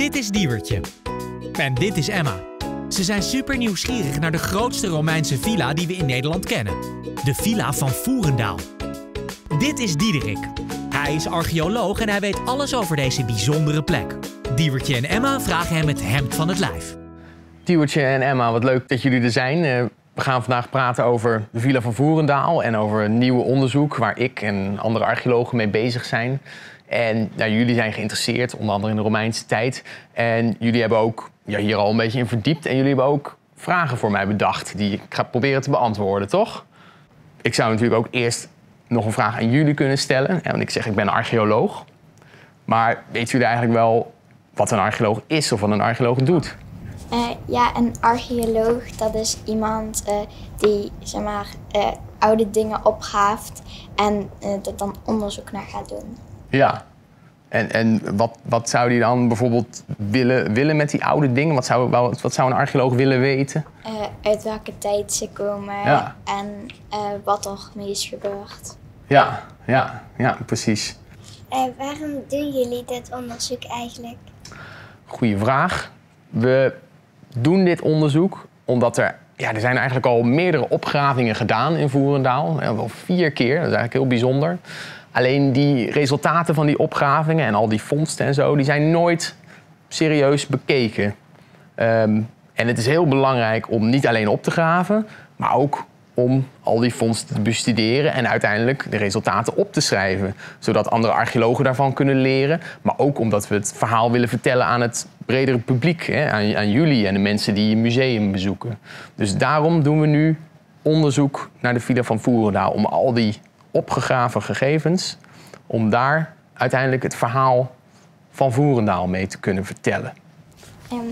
Dit is Diewertje. En dit is Emma. Ze zijn super nieuwsgierig naar de grootste Romeinse villa die we in Nederland kennen. De Villa van Voerendaal. Dit is Diederik. Hij is archeoloog en hij weet alles over deze bijzondere plek. Diewertje en Emma vragen hem het hemd van het lijf. Diewertje en Emma, wat leuk dat jullie er zijn. We gaan vandaag praten over de Villa van Voerendaal en over een nieuw onderzoek waar ik en andere archeologen mee bezig zijn. En jullie zijn geïnteresseerd, onder andere in de Romeinse tijd. En jullie hebben ook hier al een beetje in verdiept. En jullie hebben ook vragen voor mij bedacht die ik ga proberen te beantwoorden, toch? Ik zou natuurlijk ook eerst nog een vraag aan jullie kunnen stellen. Want ik zeg, ik ben archeoloog. Maar weten jullie eigenlijk wel wat een archeoloog is of wat een archeoloog doet? Ja, een archeoloog, dat is iemand die oude dingen opgraaft en er dan onderzoek naar gaat doen. Ja. En wat zou die dan bijvoorbeeld willen met die oude dingen? Wat zou een archeoloog willen weten? Uit welke tijd ze komen en wat er mee is gebeurd. Ja, precies. Waarom doen jullie dit onderzoek eigenlijk? Goeie vraag. We doen dit onderzoek omdat er zijn eigenlijk al meerdere opgravingen gedaan in Voerendaal. Wel 4 keer, dat is eigenlijk heel bijzonder. Alleen die resultaten van die opgravingen en al die vondsten en zo, die zijn nooit serieus bekeken. En het is heel belangrijk om niet alleen op te graven, maar ook om al die vondsten te bestuderen en uiteindelijk de resultaten op te schrijven. Zodat andere archeologen daarvan kunnen leren. Maar ook omdat we het verhaal willen vertellen aan het bredere publiek. Aan jullie en de mensen die je museum bezoeken. Dus daarom doen we nu onderzoek naar de Villa van Voerendaal. Om al die opgegraven gegevens, om daar uiteindelijk het verhaal van Voerendaal mee te kunnen vertellen.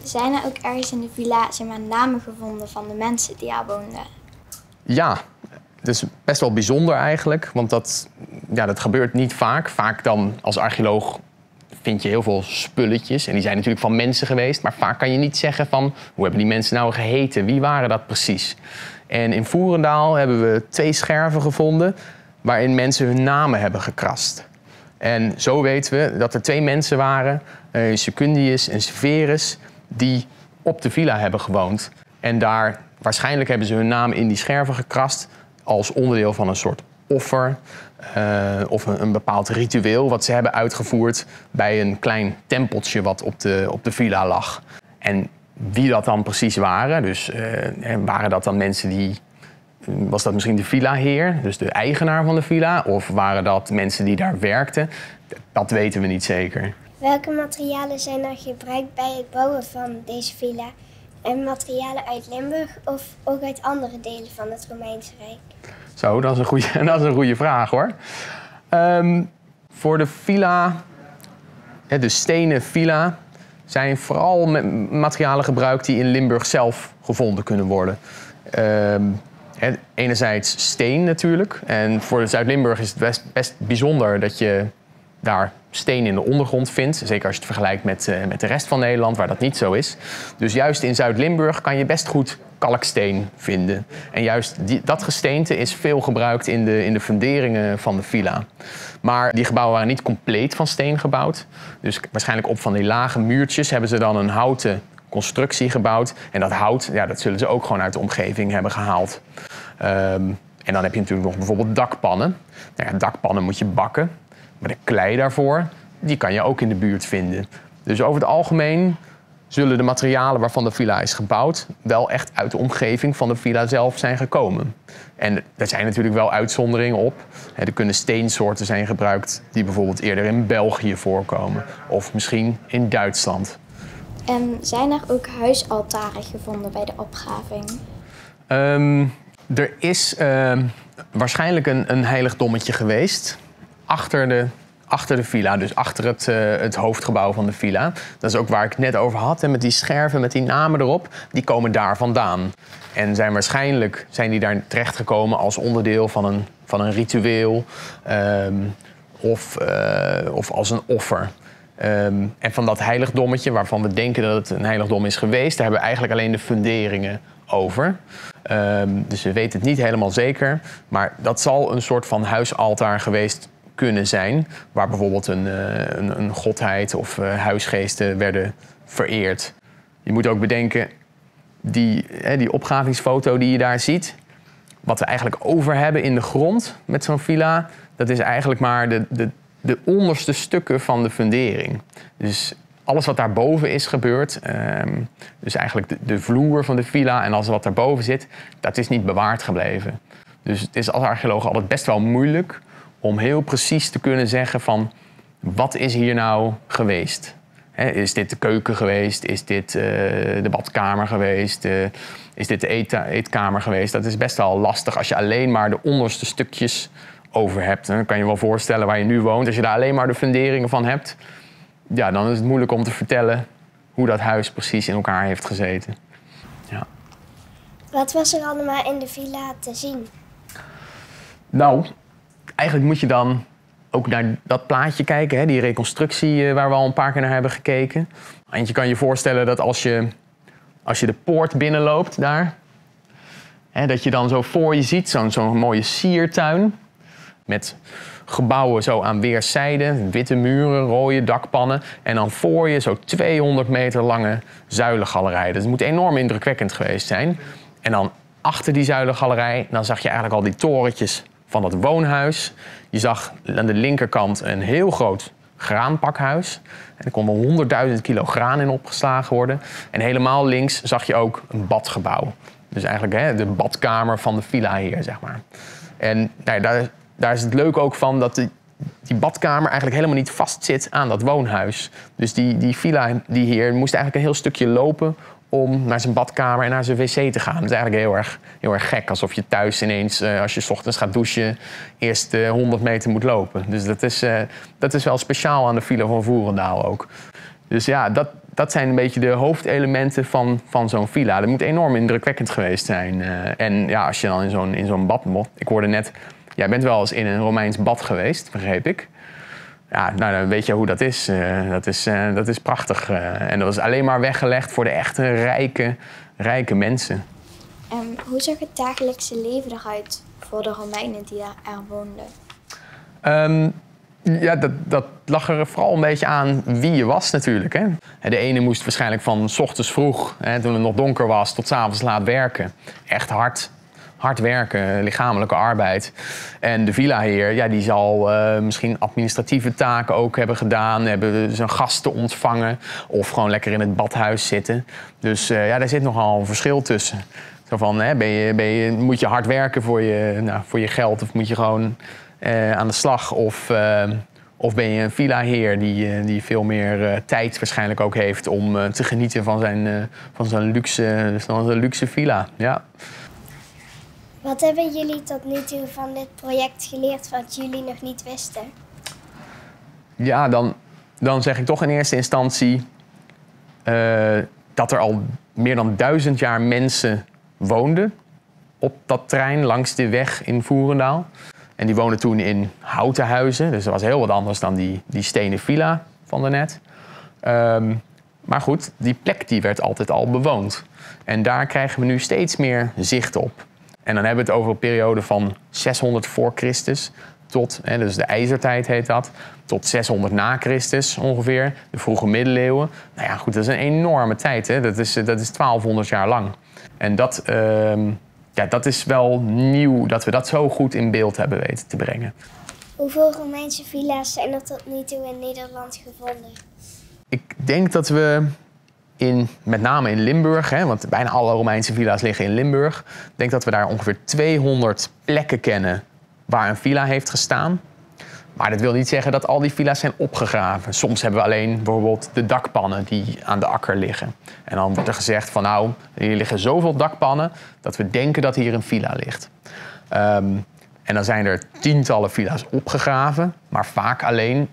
Zijn er ook ergens in de villa namen gevonden van de mensen die daar woonden? Ja, dat is best wel bijzonder eigenlijk, want dat gebeurt niet vaak. Vaak dan als archeoloog vind je heel veel spulletjes en die zijn natuurlijk van mensen geweest, maar vaak kan je niet zeggen van hoe hebben die mensen nou geheten, wie waren dat precies? En in Voerendaal hebben we 2 scherven gevonden waarin mensen hun namen hebben gekrast. En zo weten we dat er 2 mensen waren, Secundius en Severus, die op de villa hebben gewoond. En daar waarschijnlijk hebben ze hun naam in die scherven gekrast als onderdeel van een soort offer of een bepaald ritueel wat ze hebben uitgevoerd bij een klein tempeltje wat op de villa lag. En wie dat dan precies waren, dus waren dat dan mensen die... Was dat misschien de villaheer, dus de eigenaar van de villa? Of waren dat mensen die daar werkten? Dat weten we niet zeker. Welke materialen zijn er gebruikt bij het bouwen van deze villa? En materialen uit Limburg of ook uit andere delen van het Romeinse Rijk? Zo, dat is een goede vraag hoor. Voor de villa, de stenen villa, zijn vooral materialen gebruikt die in Limburg zelf gevonden kunnen worden. Enerzijds steen natuurlijk. En voor Zuid-Limburg is het best bijzonder dat je daar steen in de ondergrond vindt. Zeker als je het vergelijkt met de rest van Nederland, waar dat niet zo is. Dus juist in Zuid-Limburg kan je best goed kalksteen vinden. En juist dat gesteente is veel gebruikt in de funderingen van de villa. Maar die gebouwen waren niet compleet van steen gebouwd. Dus waarschijnlijk op van die lage muurtjes hebben ze dan een houten constructie gebouwd. En dat hout, dat zullen ze ook gewoon uit de omgeving hebben gehaald. En dan heb je natuurlijk nog bijvoorbeeld dakpannen. Dakpannen moet je bakken. Maar de klei daarvoor, die kan je ook in de buurt vinden. Dus over het algemeen zullen de materialen waarvan de villa is gebouwd wel echt uit de omgeving van de villa zelf zijn gekomen. En er zijn natuurlijk wel uitzonderingen op. Er kunnen steensoorten zijn gebruikt die bijvoorbeeld eerder in België voorkomen. Of misschien in Duitsland. Zijn er ook huisaltaren gevonden bij de opgraving? Er is waarschijnlijk een heiligdommetje geweest achter de villa, dus achter het hoofdgebouw van de villa. Dat is ook waar ik het net over had, met die scherven, met die namen erop. Die komen daar vandaan. En waarschijnlijk zijn die daar terechtgekomen als onderdeel van een ritueel of als een offer. En van dat heiligdommetje, waarvan we denken dat het een heiligdom is geweest, daar hebben we eigenlijk alleen de funderingen over. Dus we weten het niet helemaal zeker. Maar dat zal een soort van huisaltaar geweest kunnen zijn, waar bijvoorbeeld een godheid of huisgeesten werden vereerd. Je moet ook bedenken, die opgravingsfoto die je daar ziet, wat we eigenlijk over hebben in de grond met zo'n villa, dat is eigenlijk maar de onderste stukken van de fundering. Dus alles wat daarboven is gebeurd, dus eigenlijk de vloer van de villa en alles wat daarboven zit, dat is niet bewaard gebleven. Dus het is als archeoloog altijd best wel moeilijk om heel precies te kunnen zeggen van wat is hier nou geweest. Is dit de keuken geweest? Is dit de badkamer geweest? Is dit de eetkamer geweest? Dat is best wel lastig als je alleen maar de onderste stukjes over hebt. Dan kan je wel voorstellen waar je nu woont. Als je daar alleen maar de funderingen van hebt, ja, dan is het moeilijk om te vertellen hoe dat huis precies in elkaar heeft gezeten. Ja. Wat was er allemaal in de villa te zien? Nou, eigenlijk moet je dan ook naar dat plaatje kijken, hè, die reconstructie waar we al een paar keer naar hebben gekeken. En je kan je voorstellen dat als je de poort binnenloopt daar, hè, dat je dan zo voor je ziet zo'n mooie siertuin met gebouwen zo aan weerszijden, witte muren, rode dakpannen en dan voor je zo 200 meter lange zuilengalerij. Dus het moet enorm indrukwekkend geweest zijn. En dan achter die zuilengalerij, dan zag je eigenlijk al die torentjes van dat woonhuis. Je zag aan de linkerkant een heel groot graanpakhuis. En er kon wel 100.000 kilo graan in opgeslagen worden. En helemaal links zag je ook een badgebouw. Dus eigenlijk de badkamer van de villa-heer, zeg maar. En nou, daar is het leuk ook van dat die badkamer eigenlijk helemaal niet vastzit aan dat woonhuis. Dus die villa-heer moest eigenlijk een heel stukje lopen om naar zijn badkamer en naar zijn wc te gaan. Dat is eigenlijk heel erg gek. Alsof je thuis ineens, als je 's ochtends gaat douchen, eerst 100 meter moet lopen. Dus dat is wel speciaal aan de villa van Voerendaal ook. Dus ja, dat zijn een beetje de hoofdelementen van zo'n villa. Dat moet enorm indrukwekkend geweest zijn. En ja, als je dan in zo'n bad... Ik hoorde net, jij bent wel eens in een Romeins bad geweest, begreep ik. Ja, nou, dan weet je hoe dat is. Dat is prachtig. En dat was alleen maar weggelegd voor de echte rijke mensen. Hoe zag het dagelijkse leven eruit voor de Romeinen die er woonden? Ja, dat lag er vooral een beetje aan wie je was natuurlijk. Hè. De ene moest waarschijnlijk van 's ochtends vroeg, toen het nog donker was, tot 's avonds laat werken. Echt hard werken, lichamelijke arbeid. En de villaheer, ja, die zal misschien administratieve taken ook hebben gedaan, hebben zijn gasten ontvangen of gewoon lekker in het badhuis zitten. Dus ja, daar zit nogal een verschil tussen. Zo van, moet je hard werken voor je geld of moet je gewoon aan de slag? Of ben je een villaheer die veel meer tijd waarschijnlijk ook heeft om te genieten van zijn luxe villa. Ja. Wat hebben jullie tot nu toe van dit project geleerd wat jullie nog niet wisten? Ja, dan zeg ik toch in eerste instantie dat er al meer dan 1000 jaar mensen woonden op dat terrein langs de weg in Voerendaal. En die woonden toen in houten huizen, dus dat was heel wat anders dan die stenen villa van daarnet. Maar goed, die plek die werd altijd al bewoond. En daar krijgen we nu steeds meer zicht op. En dan hebben we het over een periode van 600 voor Christus tot, dus de ijzertijd heet dat, tot 600 na Christus ongeveer, de vroege middeleeuwen. Nou ja, goed, dat is een enorme tijd. Hè? Dat is 1200 jaar lang. En dat is wel nieuw dat we dat zo goed in beeld hebben weten te brengen. Hoeveel Romeinse villa's zijn er tot nu toe in Nederland gevonden? Ik denk dat we met name in Limburg, want bijna alle Romeinse villa's liggen in Limburg. Ik denk dat we daar ongeveer 200 plekken kennen waar een villa heeft gestaan. Maar dat wil niet zeggen dat al die villa's zijn opgegraven. Soms hebben we alleen bijvoorbeeld de dakpannen die aan de akker liggen. En dan wordt er gezegd van nou, hier liggen zoveel dakpannen dat we denken dat hier een villa ligt. En dan zijn er tientallen villa's opgegraven, maar vaak alleen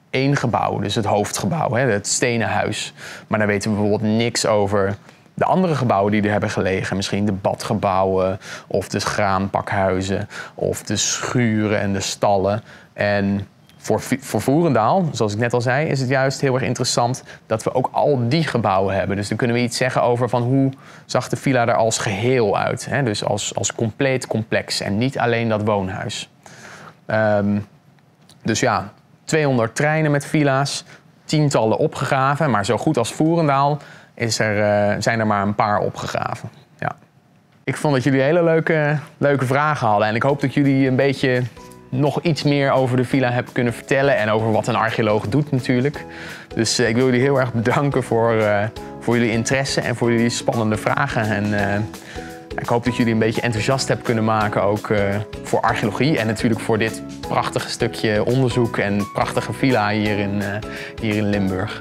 één gebouw, dus het hoofdgebouw, het stenen huis. Maar dan weten we bijvoorbeeld niks over de andere gebouwen die er hebben gelegen. Misschien de badgebouwen of de graanpakhuizen of de schuren en de stallen. En voor Voerendaal, zoals ik net al zei, is het juist heel erg interessant dat we ook al die gebouwen hebben. Dus dan kunnen we iets zeggen over van hoe zag de villa er als geheel uit. Dus als compleet complex en niet alleen dat woonhuis. Dus ja, 200 treinen met villa's, tientallen opgegraven. Maar zo goed als Voerendaal zijn er maar een paar opgegraven. Ja. Ik vond dat jullie hele leuke vragen hadden. En ik hoop dat jullie een beetje nog iets meer over de villa hebben kunnen vertellen. En over wat een archeoloog doet natuurlijk. Dus ik wil jullie heel erg bedanken voor jullie interesse en voor jullie spannende vragen. En ik hoop dat jullie een beetje enthousiast hebben kunnen maken ook voor archeologie. En natuurlijk voor dit prachtige stukje onderzoek en prachtige villa hier in Limburg.